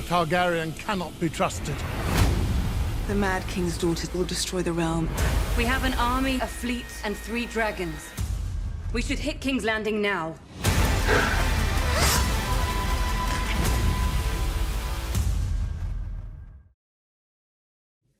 Targaryen cannot be trusted. The Mad King's daughter will destroy the realm. We have an army, a fleet, and 3 dragons. We should hit King's Landing now.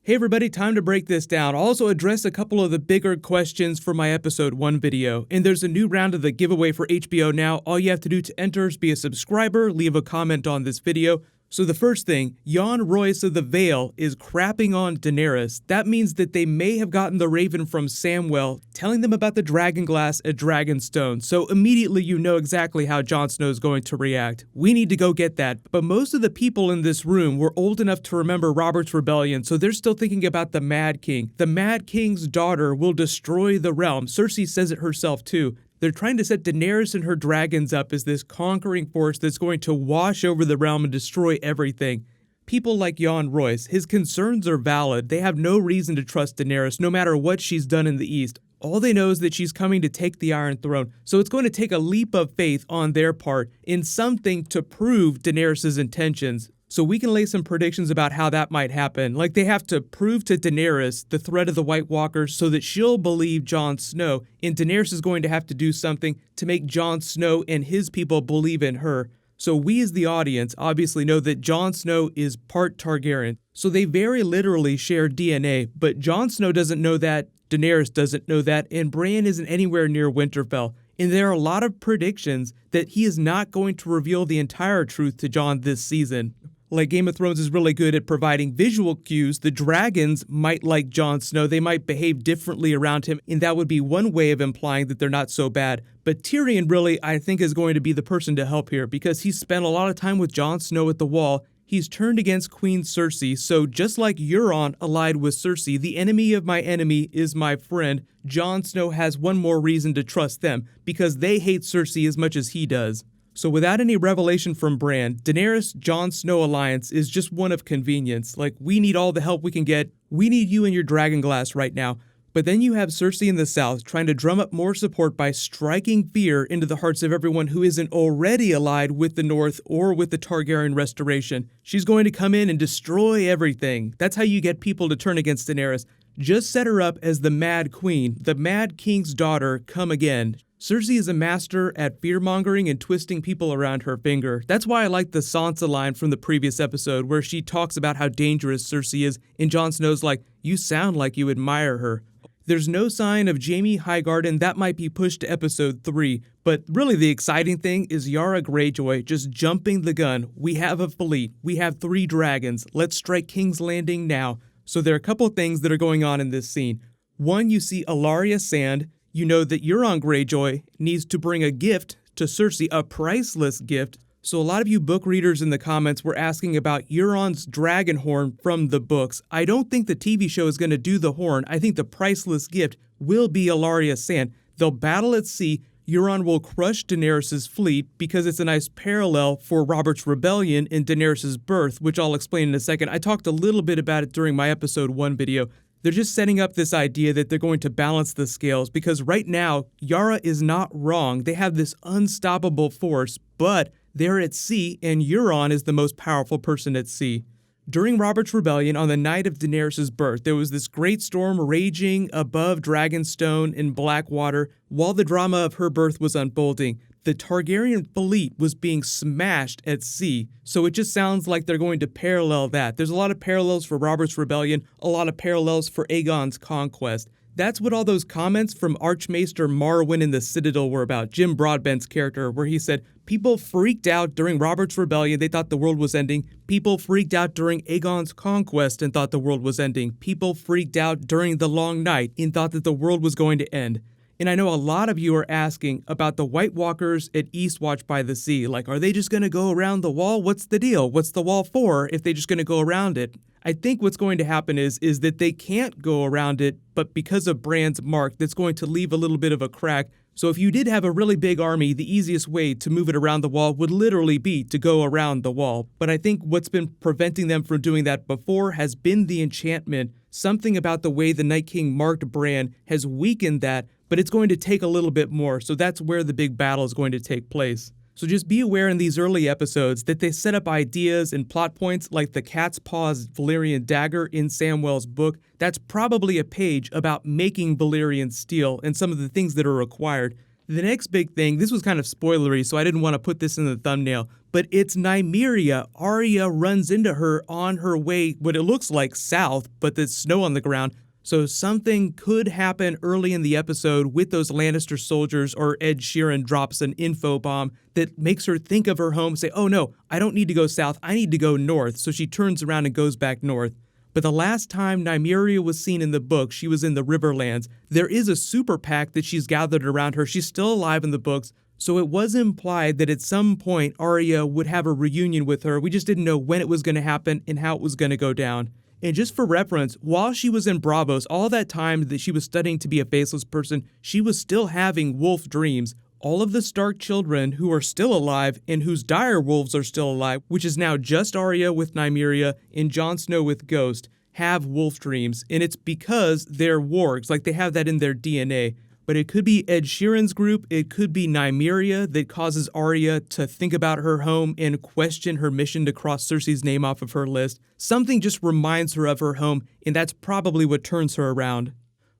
Hey everybody, time to break this down. I'll also address a couple of the bigger questions for my episode 1 video. And there's a new round of the giveaway for HBO Now. All you have to do to enter is be a subscriber, leave a comment on this video. So the first thing, Yohn Royce of the Vale is crapping on Daenerys. That means that they may have gotten the Raven from Samwell, telling them about the Dragonglass at Dragonstone. So immediately you know exactly how Jon Snow is going to react. We need to go get that. But most of the people in this room were old enough to remember Robert's Rebellion, so they're still thinking about the Mad King. The Mad King's daughter will destroy the realm. Cersei says it herself too. They're trying to set Daenerys and her dragons up as this conquering force that's going to wash over the realm and destroy everything. People like Yohn Royce, his concerns are valid. They have no reason to trust Daenerys, no matter what she's done in the East. All they know is that she's coming to take the Iron Throne, so it's going to take a leap of faith on their part in something to prove Daenerys' intentions. So we can lay some predictions about how that might happen. Like they have to prove to Daenerys the threat of the White Walkers so that she'll believe Jon Snow, and Daenerys is going to have to do something to make Jon Snow and his people believe in her. So we as the audience obviously know that Jon Snow is part Targaryen. So they very literally share DNA, but Jon Snow doesn't know that, Daenerys doesn't know that, and Bran isn't anywhere near Winterfell. And there are a lot of predictions that he is not going to reveal the entire truth to Jon this season. Like Game of Thrones is really good at providing visual cues, the dragons might like Jon Snow, they might behave differently around him, and that would be one way of implying that they're not so bad. But Tyrion really, I think, is going to be the person to help here, because he's spent a lot of time with Jon Snow at the Wall. He's turned against Queen Cersei, so just like Euron allied with Cersei, the enemy of my enemy is my friend, Jon Snow has one more reason to trust them, because they hate Cersei as much as he does. So without any revelation from Bran, Daenerys-Jon Snow alliance is just one of convenience. Like, we need all the help we can get. We need you and your Dragonglass right now. But then you have Cersei in the south trying to drum up more support by striking fear into the hearts of everyone who isn't already allied with the North or with the Targaryen restoration. She's going to come in and destroy everything. That's how you get people to turn against Daenerys. Just set her up as the Mad Queen, the Mad King's daughter, come again. Cersei is a master at fear-mongering and twisting people around her finger. That's why I like the Sansa line from the previous episode where she talks about how dangerous Cersei is, and Jon Snow's like, "You sound like you admire her." There's no sign of Jaime Highgarden. That might be pushed to episode 3, but really the exciting thing is Yara Greyjoy just jumping the gun. We have a fleet. We have 3 dragons. Let's strike King's Landing now. So there are a couple of things that are going on in this scene. One, you see Ellaria Sand. You know that Euron Greyjoy needs to bring a gift to Cersei, a priceless gift. So a lot of you book readers in the comments were asking about Euron's dragon horn from the books. I don't think the TV show is going to do the horn. I think the priceless gift will be Ellaria Sand. They'll battle at sea. Euron will crush Daenerys' fleet because it's a nice parallel for Robert's Rebellion and Daenerys' birth, which I'll explain in a second. I talked a little bit about it during my episode 1 video. They're just setting up this idea that they're going to balance the scales because right now, Yara is not wrong. They have this unstoppable force, but they're at sea and Euron is the most powerful person at sea. During Robert's Rebellion, on the night of Daenerys' birth, there was this great storm raging above Dragonstone in Blackwater while the drama of her birth was unfolding. The Targaryen fleet was being smashed at sea, so it just sounds like they're going to parallel that. There's a lot of parallels for Robert's Rebellion, a lot of parallels for Aegon's conquest. That's what all those comments from Archmaester Marwyn in the Citadel were about, Jim Broadbent's character, where he said, people freaked out during Robert's Rebellion, they thought the world was ending. People freaked out during Aegon's conquest and thought the world was ending. People freaked out during the Long Night and thought that the world was going to end. And I know a lot of you are asking about the White Walkers at Eastwatch by the Sea. Like, are they just going to go around the wall? What's the deal? What's the wall for if they're just going to go around it? I think what's going to happen is that they can't go around it, but because of Bran's mark, that's going to leave a little bit of a crack. So if you did have a really big army, the easiest way to move it around the wall would literally be to go around the wall. But I think what's been preventing them from doing that before has been the enchantment. Something about the way the Night King marked Bran has weakened that, but it's going to take a little bit more. So that's where the big battle is going to take place. So just be aware in these early episodes that they set up ideas and plot points like the cat's paws Valyrian dagger in Samwell's book. That's probably a page about making Valyrian steel and some of the things that are required. The next big thing, this was kind of spoilery, so I didn't want to put this in the thumbnail, but it's Nymeria. Arya runs into her on her way, what it looks like south, but there's snow on the ground. So something could happen early in the episode with those Lannister soldiers, or Ed Sheeran drops an info bomb that makes her think of her home, say, oh no, I don't need to go south, I need to go north. So she turns around and goes back north. But the last time Nymeria was seen in the book, she was in the Riverlands. There is a super PAC that she's gathered around her. She's still alive in the books. So it was implied that at some point Arya would have a reunion with her. We just didn't know when it was going to happen and how it was going to go down. And just for reference, while she was in Braavos, all that time that she was studying to be a faceless person, she was still having wolf dreams. All of the Stark children who are still alive and whose dire wolves are still alive, which is now just Arya with Nymeria and Jon Snow with Ghost, have wolf dreams. And it's because they're wargs, like they have that in their DNA. But it could be Ed Sheeran's group, it could be Nymeria that causes Arya to think about her home and question her mission to cross Cersei's name off of her list. Something just reminds her of her home, and that's probably what turns her around.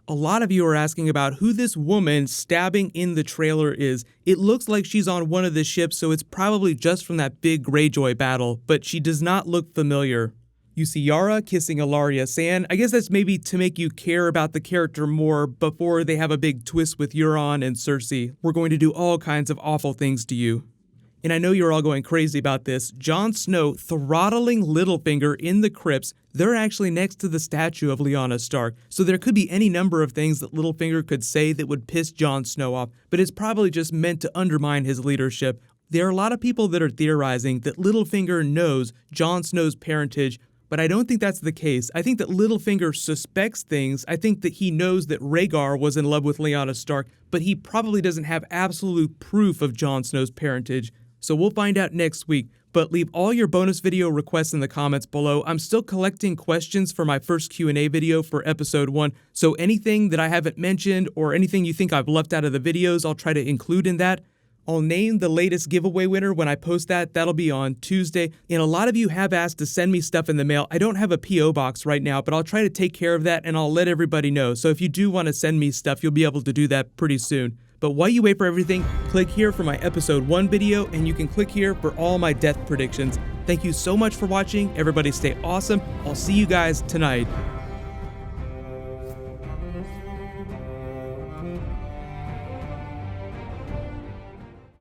A lot of you are asking about who this woman stabbing in the trailer is. It looks like she's on one of the ships, so it's probably just from that big Greyjoy battle, but she does not look familiar. You see Yara kissing Ellaria Sand. I guess that's maybe to make you care about the character more before they have a big twist with Euron and Cersei. We're going to do all kinds of awful things to you. And I know you're all going crazy about this. Jon Snow throttling Littlefinger in the crypts. They're actually next to the statue of Lyanna Stark. So there could be any number of things that Littlefinger could say that would piss Jon Snow off, but it's probably just meant to undermine his leadership. There are a lot of people that are theorizing that Littlefinger knows Jon Snow's parentage, but I don't think that's the case. I think that Littlefinger suspects things. I think that he knows that Rhaegar was in love with Lyanna Stark, but he probably doesn't have absolute proof of Jon Snow's parentage. So we'll find out next week, but leave all your bonus video requests in the comments below. I'm still collecting questions for my first Q&A video for episode 1, so anything that I haven't mentioned or anything you think I've left out of the videos, I'll try to include in that. I'll name the latest giveaway winner when I post that. That'll be on Tuesday. And a lot of you have asked to send me stuff in the mail. I don't have a P.O. box right now, but I'll try to take care of that and I'll let everybody know. So if you do want to send me stuff, you'll be able to do that pretty soon. But while you wait for everything, click here for my episode 1 video, and you can click here for all my death predictions. Thank you so much for watching. Everybody stay awesome. I'll see you guys tonight.